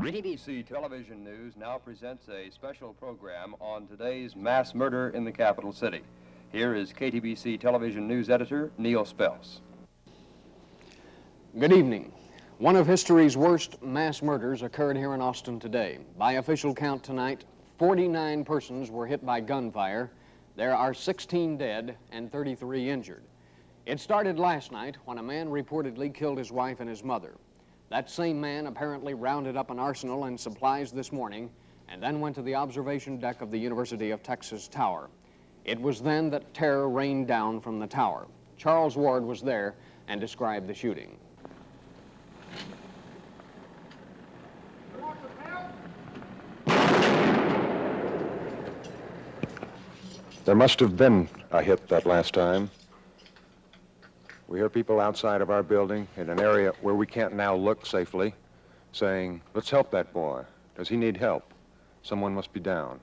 KTBC Television News now presents a special program on today's mass murder in the capital city. Here is KTBC Television News Editor Neil Spells. Good evening. One of history's worst mass murders occurred here in Austin today. By official count tonight, 49 persons were hit by gunfire. There are 16 dead and 33 injured. It started last night when a man reportedly killed his wife and his mother. That same man apparently rounded up an arsenal and supplies this morning and then went to the observation deck of the University of Texas Tower. It was then that terror rained down from the tower. Charles Ward was there and described the shooting. There must have been a hit that last time. We hear people outside of our building in an area where we can't now look safely saying, "Let's help that boy. Does he need help? Someone must be down."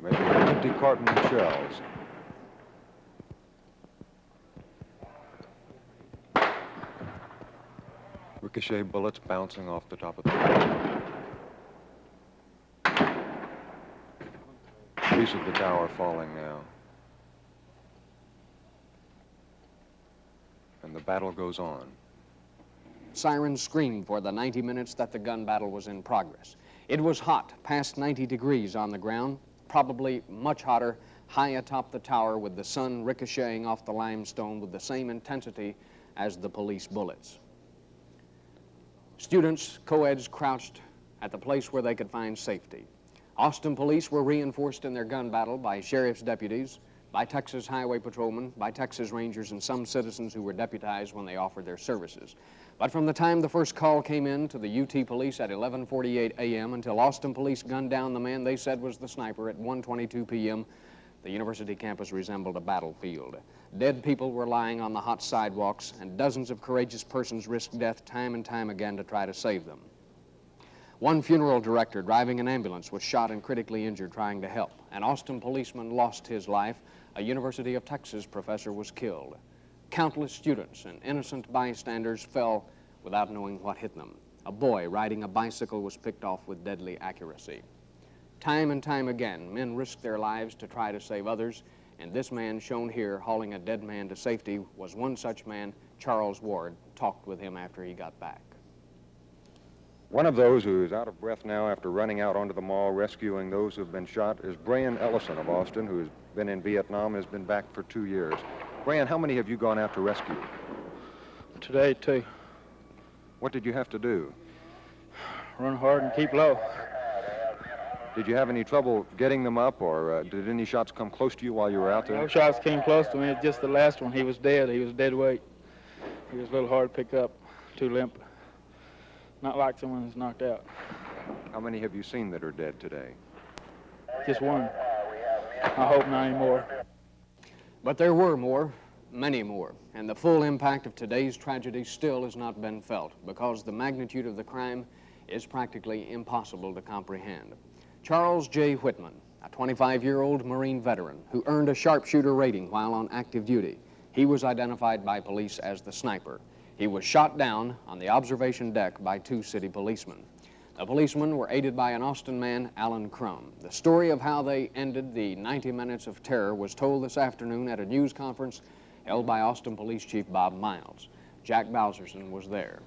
Maybe an empty carton of shells. Ricochet bullets bouncing off the top of the tower. Piece of the tower falling now. And the battle goes on. Sirens screamed for the 90 minutes that the gun battle was in progress. It was hot, past 90 degrees on the ground, probably much hotter, high atop the tower with the sun ricocheting off the limestone with the same intensity as the police bullets. Students, co-eds, crouched at the place where they could find safety. Austin police were reinforced in their gun battle by sheriff's deputies, by Texas highway patrolmen, by Texas Rangers, and some citizens who were deputized when they offered their services. But from the time the first call came in to the UT police at 11:48 a.m. until Austin police gunned down the man they said was the sniper at 1:22 p.m., the university campus resembled a battlefield. Dead people were lying on the hot sidewalks, and dozens of courageous persons risked death time and time again to try to save them. One funeral director driving an ambulance was shot and critically injured trying to help. An Austin policeman lost his life. A University of Texas professor was killed. Countless students and innocent bystanders fell without knowing what hit them. A boy riding a bicycle was picked off with deadly accuracy. Time and time again, men risked their lives to try to save others, and this man shown here hauling a dead man to safety was one such man. Charles Ward talked with him after he got back. One of those who is out of breath now after running out onto the mall rescuing those who've been shot is Brian Ellison of Austin, who's been in Vietnam and has been back for 2 years. Brian, how many have you gone out to rescue? Today, 2. What did you have to do? Run hard and keep low. Did you have any trouble getting them up, or did any shots come close to you while you were out there? No shots came close to me. Just the last one. He was dead. He was dead weight. He was a little hard to pick up, too limp. Not like someone who's knocked out. How many have you seen that are dead today? Just one. I hope not any more. But there were more, many more, and the full impact of today's tragedy still has not been felt because the magnitude of the crime is practically impossible to comprehend. Charles J. Whitman, a 25-year-old Marine veteran who earned a sharpshooter rating while on active duty. He was identified by police as the sniper. He was shot down on the observation deck by 2 city policemen. The policemen were aided by an Austin man, Alan Crum. The story of how they ended the 90 minutes of terror was told this afternoon at a news conference held by Austin Police Chief Bob Miles. Jack Bowserson was there.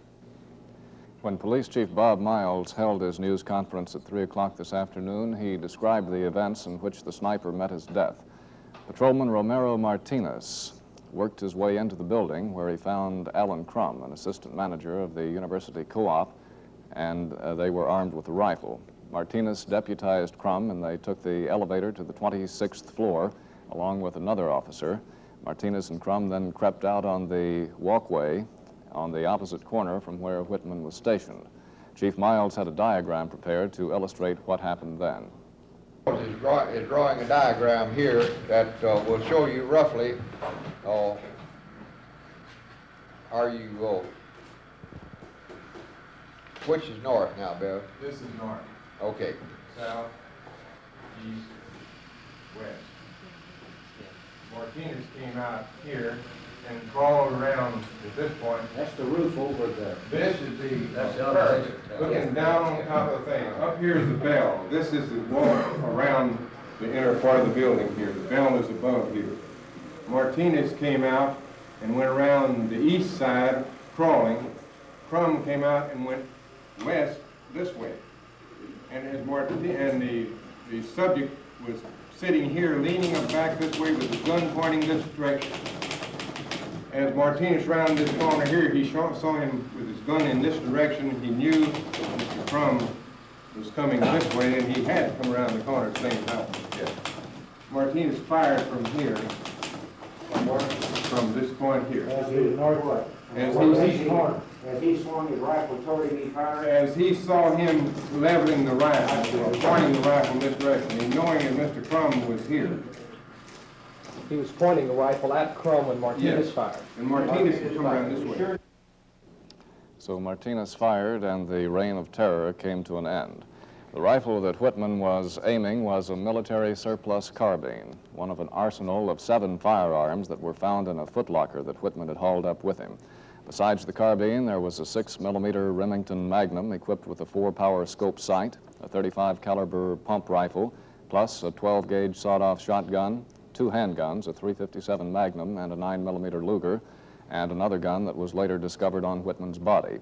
When Police Chief Bob Miles held his news conference at 3 o'clock this afternoon, he described the events in which the sniper met his death. Patrolman Romero Martinez worked his way into the building where he found Alan Crum, an assistant manager of the University Co-op, and they were armed with a rifle. Martinez deputized Crum, and they took the elevator to the 26th floor along with another officer. Martinez and Crum then crept out on the walkway on the opposite corner from where Whitman was stationed. Chief Miles had a diagram prepared to illustrate what happened then. Is drawing a diagram here that will show you roughly, which is north now, Bill? This is north. Okay. South, east, west. Martinez came out here and crawled around at this point. That's the roof over there. This is That's the the perch, other. looking down on top of the thing. Up here is the bell. This is the wall around the inner part of the building here. The bell is above here. Martinez came out and went around the east side crawling. Crum came out and went west this way. And as the subject was sitting here leaning back this way with his gun pointing this direction. As Martinez rounded this corner here, he saw him with his gun in this direction. He knew Mr. Crum was coming this way, and he had to come around the corner at the same time. Yes. Martinez fired from here, from this point here. As he northwest. As he swung his rifle toward him, he fired. As he saw him leveling the rifle, pointing the rifle in this direction, and knowing that Mr. Crum was here. He was pointing the rifle at Crum when Martinez fired. And Martinez would come around this way. So Martinez fired, and the reign of terror came to an end. The rifle that Whitman was aiming was a military surplus carbine, one of an arsenal of 7 firearms that were found in a footlocker that Whitman had hauled up with him. Besides the carbine, there was a 6mm Remington Magnum equipped with a 4-power scope sight, a 35 caliber pump rifle, plus a 12-gauge sawed-off shotgun, 2 handguns, a .357 Magnum and a 9mm Luger, and another gun that was later discovered on Whitman's body.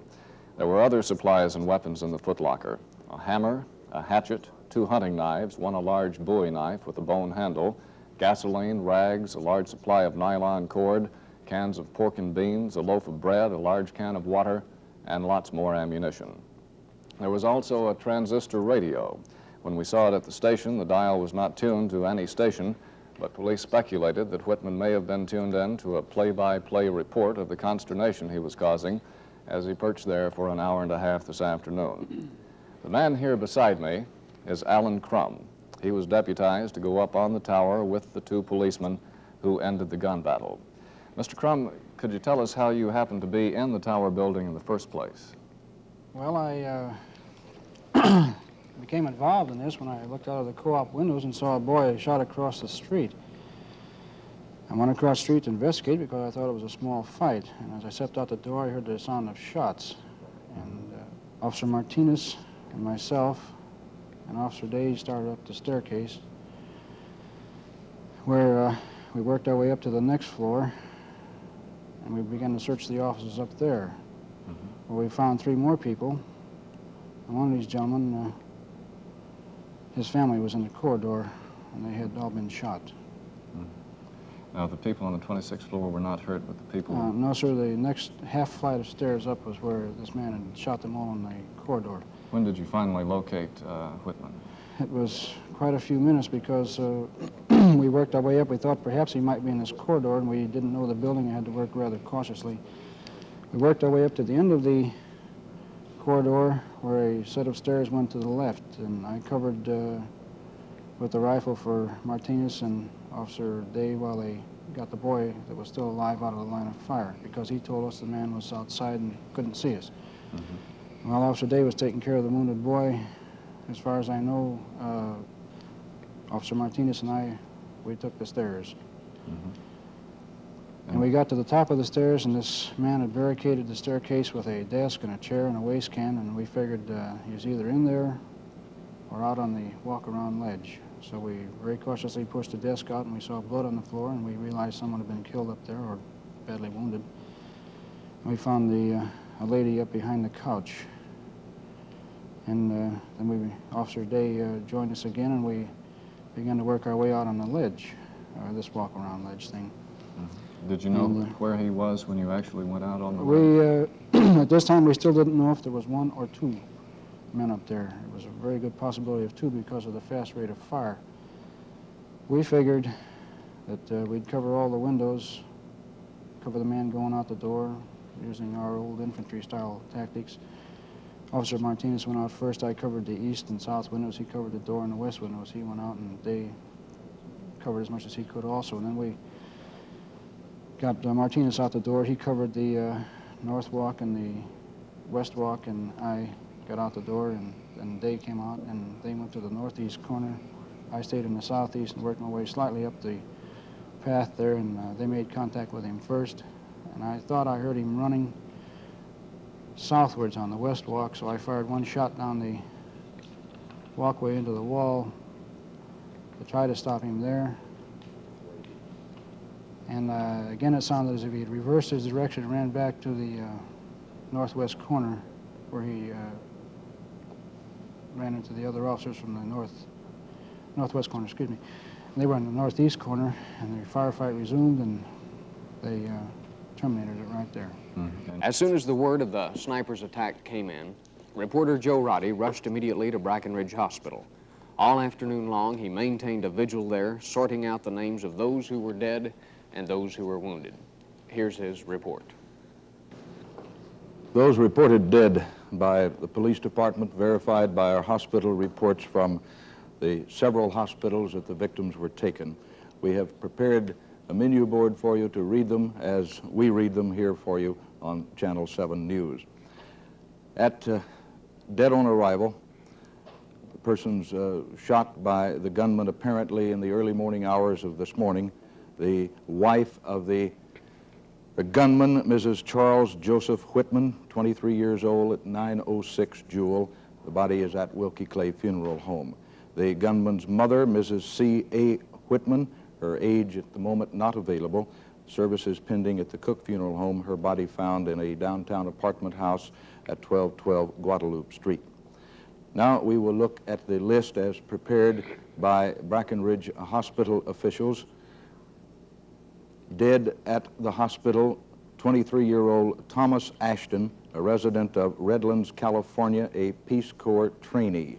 There were other supplies and weapons in the footlocker: a hammer, a hatchet, 2 hunting knives, one a large bowie knife with a bone handle, gasoline, rags, a large supply of nylon cord, cans of pork and beans, a loaf of bread, a large can of water, and lots more ammunition. There was also a transistor radio. When we saw it at the station, the dial was not tuned to any station, but police speculated that Whitman may have been tuned in to a play-by-play report of the consternation he was causing as he perched there for an hour and a half this afternoon. The man here beside me is Alan Crum. He was deputized to go up on the tower with the 2 policemen who ended the gun battle. Mr. Crum, could you tell us how you happened to be in the tower building in the first place? Well, I became involved in this when I looked out of the co-op windows and saw a boy shot across the street. I went across the street to investigate because I thought it was a small fight. And as I stepped out the door, I heard the sound of shots. And Officer Martinez and myself and Officer Day started up the staircase, where we worked our way up to the next floor, and we began to search the offices up there, where we found 3 more people. And one of these gentlemen, his family was in the corridor, and they had all been shot. Now, the people on the 26th floor were not hurt, but the people... No, sir. The next half flight of stairs up was where this man had shot them all in the corridor. When did you finally locate Whitman? It was quite a few minutes because we worked our way up. We thought perhaps he might be in this corridor, and we didn't know the building. I had to work rather cautiously. We worked our way up to the end of the corridor where a set of stairs went to the left, and I covered with the rifle for Martinez and Officer Day while they got the boy that was still alive out of the line of fire, because he told us the man was outside and couldn't see us. While Officer Day was taking care of the wounded boy, as far as I know, Officer Martinez and we took the stairs. And we got to the top of the stairs, and this man had barricaded the staircase with a desk and a chair and a waste can, and we figured he was either in there or out on the walk-around ledge. So we very cautiously pushed the desk out, and we saw blood on the floor, and we realized someone had been killed up there or badly wounded. And we found a lady up behind the couch. And then Officer Day joined us again, and we began to work our way out on the ledge, this walk-around ledge thing. Did you know where he was when you actually went out on the ledge? At this time, we still didn't know if there was 1 or 2 men up there. It was a very good possibility of 2 because of the fast rate of fire. We figured that we'd cover all the windows, cover the man going out the door, using our old infantry-style tactics. Officer Martinez went out first. I covered the east and south windows. He covered the door and the west windows. He went out and they covered as much as he could also. And then we got Martinez out the door. He covered the north walk and the west walk, and I got out the door, and they came out and they went to the northeast corner. I stayed in the southeast and worked my way slightly up the path there, and they made contact with him first. And I thought I heard him running southwards on the west walk, so I fired one shot down the walkway into the wall to try to stop him there. And again, it sounded as if he had reversed his direction and ran back to the northwest corner, where he ran into the other officers from the northwest corner, excuse me. And they were in the northeast corner, and the firefight resumed, and they terminated it right there. As soon as the word of the sniper's attack came in, reporter Joe Roddy rushed immediately to Brackenridge Hospital. All afternoon long, he maintained a vigil there, sorting out the names of those who were dead and those who were wounded. Here's his report. Those reported dead by the police department, verified by our hospital reports from the several hospitals that the victims were taken. We have prepared a menu board for you to read them as we read them here for you on Channel 7 News. At dead on arrival, the persons shot by the gunman apparently in the early morning hours of this morning, the wife of the gunman, Mrs. Charles Joseph Whitman, 23 years old, at 906 Jewel. The body is at Wilkie Clay Funeral Home. The gunman's mother, Mrs. C.A. Whitman, her age at the moment not available. Services pending at the Cook Funeral Home. Her body found in a downtown apartment house at 1212 Guadalupe Street. Now we will look at the list as prepared by Brackenridge Hospital officials. Dead at the hospital, 23-year-old Thomas Ashton, a resident of Redlands, California, a Peace Corps trainee.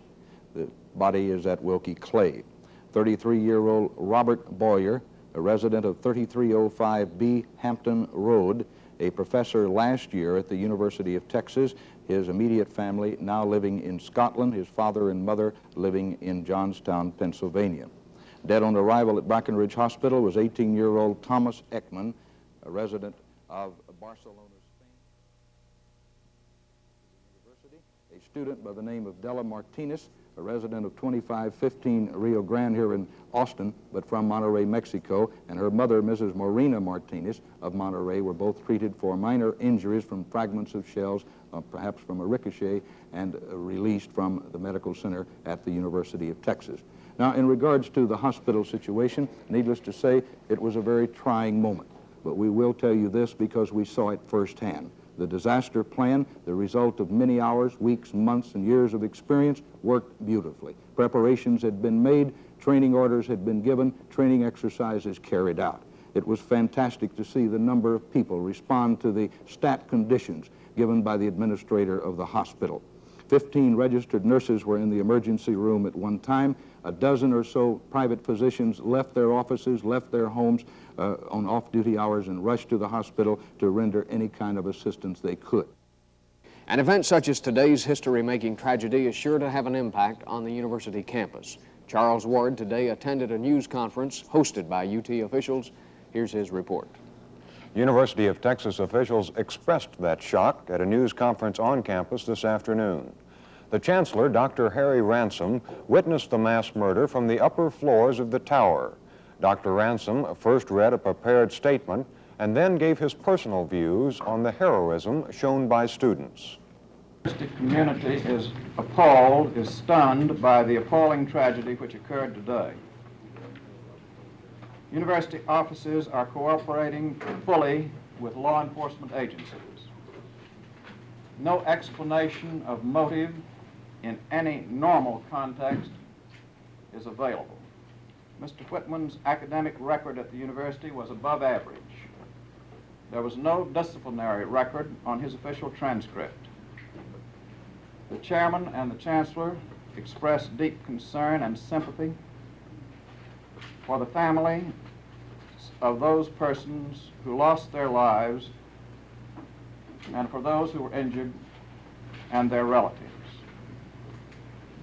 The body is at Wilkie Clay. 33-year-old Robert Boyer, a resident of 3305B Hampton Road, a professor last year at the University of Texas. His immediate family now living in Scotland, his father and mother living in Johnstown, Pennsylvania. Dead on arrival at Brackenridge Hospital was 18-year-old Thomas Ekman, a resident of Barcelona, Spain. University, a student by the name of Della Martinez, a resident of 2515 Rio Grande here in Austin, but from Monterrey, Mexico, and her mother, Mrs. Morena Martinez of Monterrey, were both treated for minor injuries from fragments of shells, perhaps from a ricochet, and released from the medical center at the University of Texas. Now, in regards to the hospital situation, needless to say, it was a very trying moment. But we will tell you this because we saw it firsthand. The disaster plan, the result of many hours, weeks, months, and years of experience, worked beautifully. Preparations had been made, training orders had been given, training exercises carried out. It was fantastic to see the number of people respond to the stat conditions given by the administrator of the hospital. 15 registered nurses were in the emergency room at one time. A dozen or so private physicians left their offices, left their homes on off-duty hours and rushed to the hospital to render any kind of assistance they could. An event such as today's history-making tragedy is sure to have an impact on the university campus. Charles Ward today attended a news conference hosted by UT officials. Here's his report. University of Texas officials expressed that shock at a news conference on campus this afternoon. The Chancellor, Dr. Harry Ransom, witnessed the mass murder from the upper floors of the tower. Dr. Ransom first read a prepared statement and then gave his personal views on the heroism shown by students. The community is appalled, is stunned by the appalling tragedy which occurred today. University officers are cooperating fully with law enforcement agencies. No explanation of motive in any normal context is available. Mr. Whitman's academic record at the university was above average. There was no disciplinary record on his official transcript. The chairman and the chancellor expressed deep concern and sympathy for the family of those persons who lost their lives and for those who were injured and their relatives.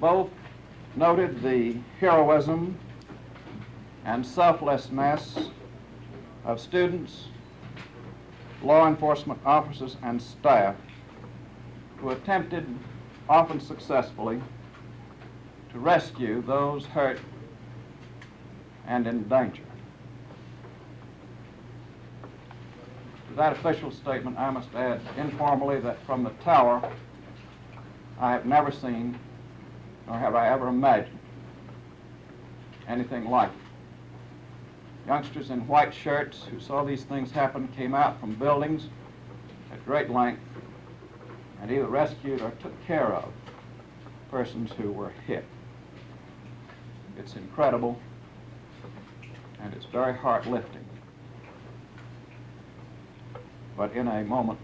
Both noted the heroism and selflessness of students, law enforcement officers, and staff who attempted, often successfully, to rescue those hurt and in danger. To that official statement, I must add informally that from the tower, I have never seen, nor have I ever imagined, anything like it. Youngsters in white shirts who saw these things happen came out from buildings at great length and either rescued or took care of persons who were hit. It's incredible, and it's very heart-lifting, but in a moment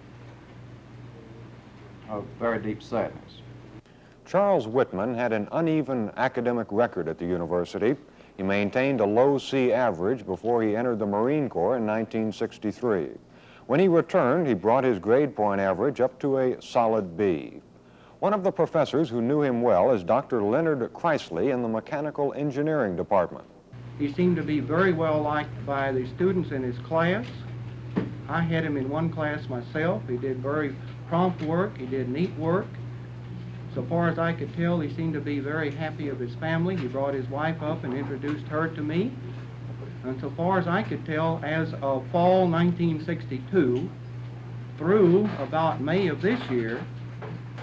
of very deep sadness. Charles Whitman had an uneven academic record at the university. He maintained a low C average before he entered the Marine Corps in 1963. When he returned, he brought his grade point average up to a solid B. One of the professors who knew him well is Dr. Leonard Chrysley in the Mechanical Engineering Department. He seemed to be very well liked by the students in his class. I had him in one class myself. He did very prompt work. He did neat work. So far as I could tell, he seemed to be very happy of his family. He brought his wife up and introduced her to me. And so far as I could tell, as of fall 1962 through about May of this year,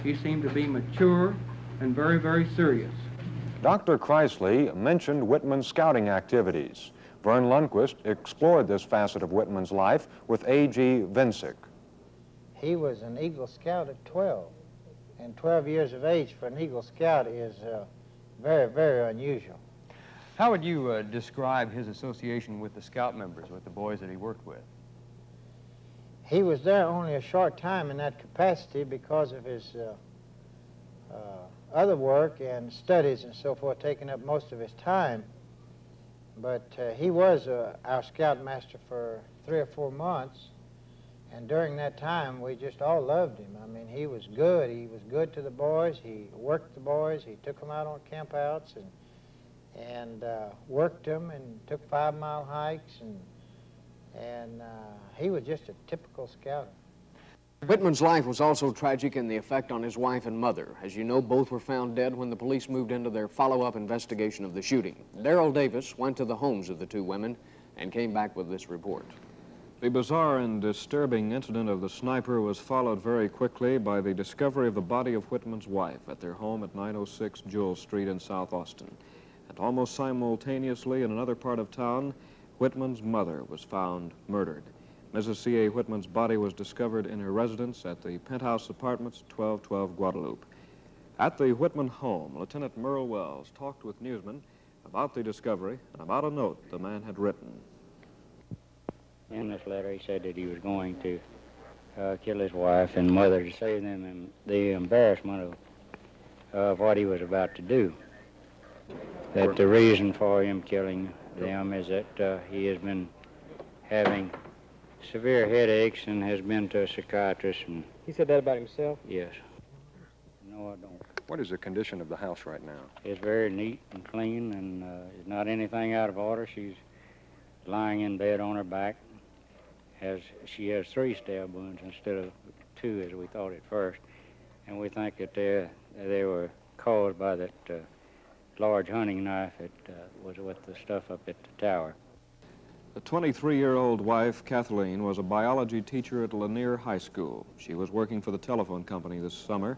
he seemed to be mature and very, very serious. Dr. Chrysley mentioned Whitman's scouting activities. Vern Lundquist explored this facet of Whitman's life with A.G. Vincic. He was an Eagle Scout at 12, and 12 years of age for an Eagle Scout is very, very unusual. How would you describe his association with the Scout members, with the boys that he worked with? He was there only a short time in that capacity because of his other work and studies and so forth, taking up most of his time. But he was our scoutmaster for 3 or 4 months, and during that time we just all loved him. I mean, he was good. He was good to the boys. He worked the boys. He took them out on campouts and worked them and took 5-mile hikes, and he was just a typical scouter. Whitman's life was also tragic in the effect on his wife and mother. As you know, both were found dead when the police moved into their follow-up investigation of the shooting. Darrell Davis went to the homes of the 2 women and came back with this report. The bizarre and disturbing incident of the sniper was followed very quickly by the discovery of the body of Whitman's wife at their home at 906 Jewell Street in South Austin. And almost simultaneously in another part of town, Whitman's mother was found murdered. Mrs. C.A. Whitman's body was discovered in her residence at the Penthouse Apartments, 1212 Guadalupe. At the Whitman home, Lieutenant Merle Wells talked with newsmen about the discovery and about a note the man had written. In this letter, he said that he was going to kill his wife and mother to save them the embarrassment of what he was about to do. That the reason for him killing them is that he has been having severe headaches and has been to a psychiatrist. And he said that about himself? Yes. No, I don't. What is the condition of the house right now? It's very neat and clean, and it's not anything out of order. She's lying in bed on her back. She has 3 stab wounds instead of 2, as we thought at first, and we think that they were caused by that large hunting knife that was with the stuff up at the tower. The 23-year-old wife, Kathleen, was a biology teacher at Lanier High School. She was working for the telephone company this summer.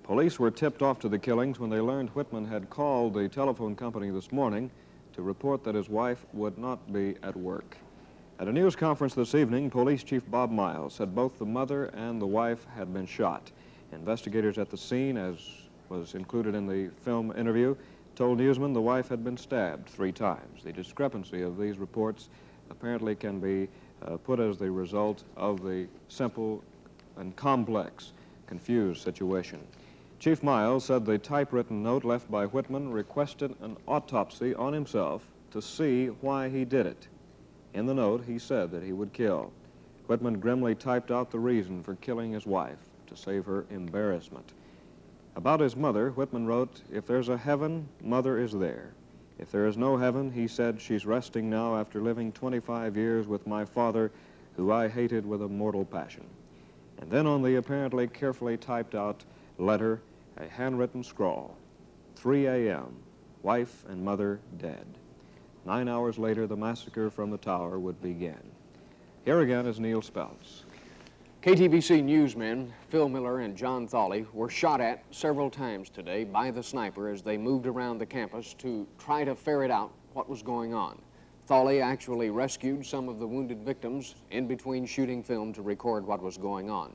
Police were tipped off to the killings when they learned Whitman had called the telephone company this morning to report that his wife would not be at work. At a news conference this evening, Police Chief Bob Miles said both the mother and the wife had been shot. Investigators at the scene, as was included in the film interview, told newsmen the wife had been stabbed 3 times. The discrepancy of these reports apparently can be put as the result of the simple and complex, confused situation. Chief Miles said the typewritten note left by Whitman requested an autopsy on himself to see why he did it. In the note, he said that he would kill. Whitman grimly typed out the reason for killing his wife, to save her embarrassment. About his mother, Whitman wrote, "If there's a heaven, Mother is there. If there is no heaven," he said, "she's resting now after living 25 years with my father, who I hated with a mortal passion." And then on the apparently carefully typed out letter, a handwritten scrawl, 3 a.m., wife and mother dead. 9 hours later, the massacre from the tower would begin. Here again is Neil Speltz. KTBC newsmen Phil Miller and John Thawley were shot at several times today by the sniper as they moved around the campus to try to ferret out what was going on. Thawley actually rescued some of the wounded victims in between shooting film to record what was going on.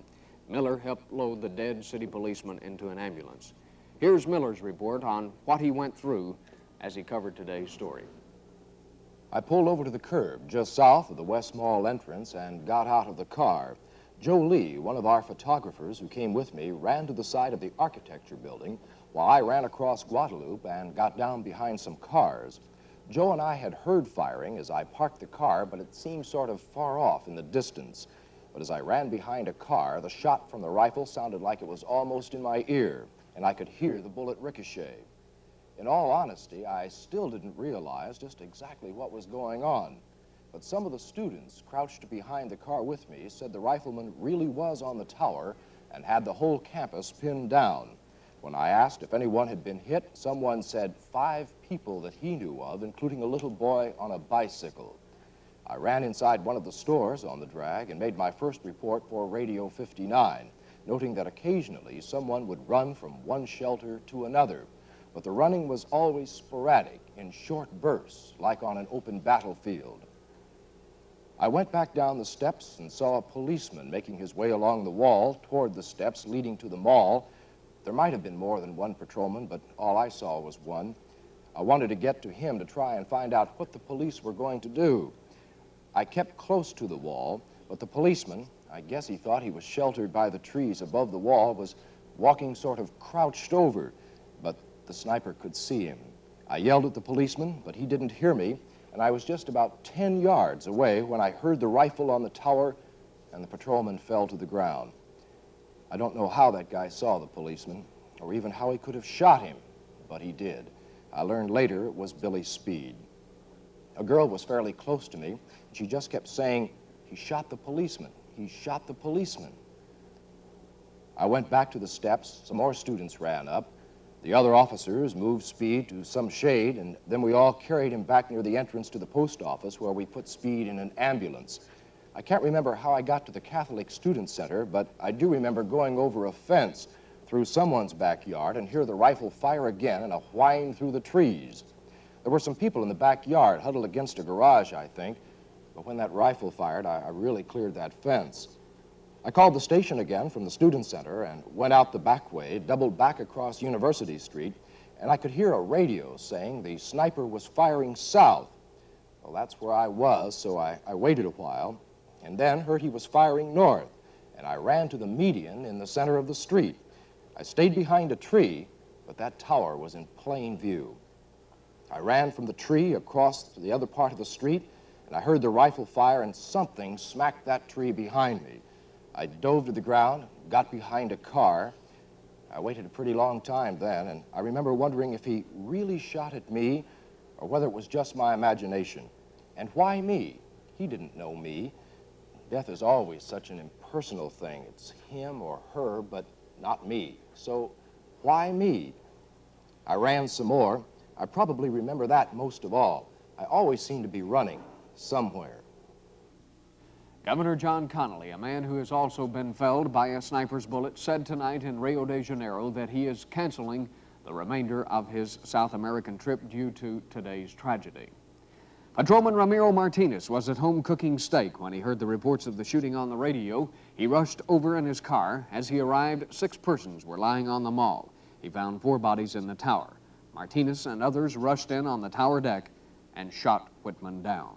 Miller helped load the dead city policeman into an ambulance. Here's Miller's report on what he went through as he covered today's story. I pulled over to the curb just south of the West Mall entrance and got out of the car. Joe Lee, one of our photographers who came with me, ran to the side of the architecture building while I ran across Guadalupe and got down behind some cars. Joe and I had heard firing as I parked the car, but it seemed sort of far off in the distance. But as I ran behind a car, the shot from the rifle sounded like it was almost in my ear, and I could hear the bullet ricochet. In all honesty, I still didn't realize just exactly what was going on. But some of the students crouched behind the car with me said the rifleman really was on the tower and had the whole campus pinned down. When I asked if anyone had been hit, someone said 5 people that he knew of, including a little boy on a bicycle. I ran inside one of the stores on the drag and made my first report for Radio 59, noting that occasionally someone would run from one shelter to another, but the running was always sporadic, in short bursts, like on an open battlefield. I went back down the steps and saw a policeman making his way along the wall toward the steps leading to the mall. There might have been more than one patrolman, but all I saw was one. I wanted to get to him to try and find out what the police were going to do. I kept close to the wall, but the policeman, I guess he thought he was sheltered by the trees above the wall, was walking sort of crouched over, but the sniper could see him. I yelled at the policeman, but he didn't hear me, and I was just about 10 yards away when I heard the rifle on the tower and the patrolman fell to the ground. I don't know how that guy saw the policeman or even how he could have shot him, but he did. I learned later it was Billy Speed. A girl was fairly close to me, and she just kept saying, "He shot the policeman, he shot the policeman." I went back to the steps, some more students ran up. The other officers moved Speed to some shade, and then we all carried him back near the entrance to the post office where we put Speed in an ambulance. I can't remember how I got to the Catholic Student Center, but I do remember going over a fence through someone's backyard and hear the rifle fire again and a whine through the trees. There were some people in the backyard huddled against a garage, I think, but when that rifle fired, I really cleared that fence. I called the station again from the Student Center and went out the back way, doubled back across University Street, and I could hear a radio saying the sniper was firing south. Well, that's where I was, so I waited a while, and then heard he was firing north, and I ran to the median in the center of the street. I stayed behind a tree, but that tower was in plain view. I ran from the tree across to the other part of the street, and I heard the rifle fire, and something smacked that tree behind me. I dove to the ground, got behind a car. I waited a pretty long time then, and I remember wondering if he really shot at me or whether it was just my imagination. And why me? He didn't know me. Death is always such an impersonal thing. It's him or her, but not me. So why me? I ran some more. I probably remember that most of all. I always seem to be running somewhere. Governor John Connolly, a man who has also been felled by a sniper's bullet, said tonight in Rio de Janeiro that he is canceling the remainder of his South American trip due to today's tragedy. Patrolman Ramiro Martinez was at home cooking steak when he heard the reports of the shooting on the radio. He rushed over in his car. As he arrived, 6 persons were lying on the mall. He found 4 bodies in the tower. Martinez and others rushed in on the tower deck and shot Whitman down.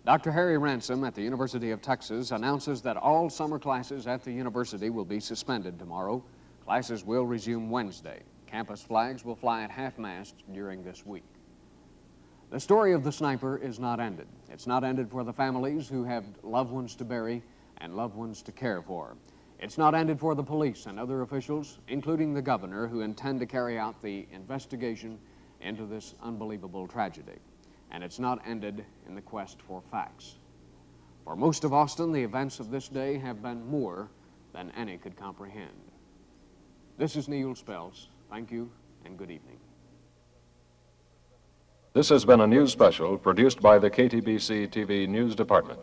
Dr. Harry Ransom at the University of Texas announces that all summer classes at the university will be suspended tomorrow. Classes will resume Wednesday. Campus flags will fly at half-mast during this week. The story of the sniper is not ended. It's not ended for the families who have loved ones to bury and loved ones to care for. It's not ended for the police and other officials, including the governor, who intend to carry out the investigation into this unbelievable tragedy. And it's not ended in the quest for facts. For most of Austin, the events of this day have been more than any could comprehend. This is Neil Spells. Thank you and good evening. This has been a news special produced by the KTBC TV News Department.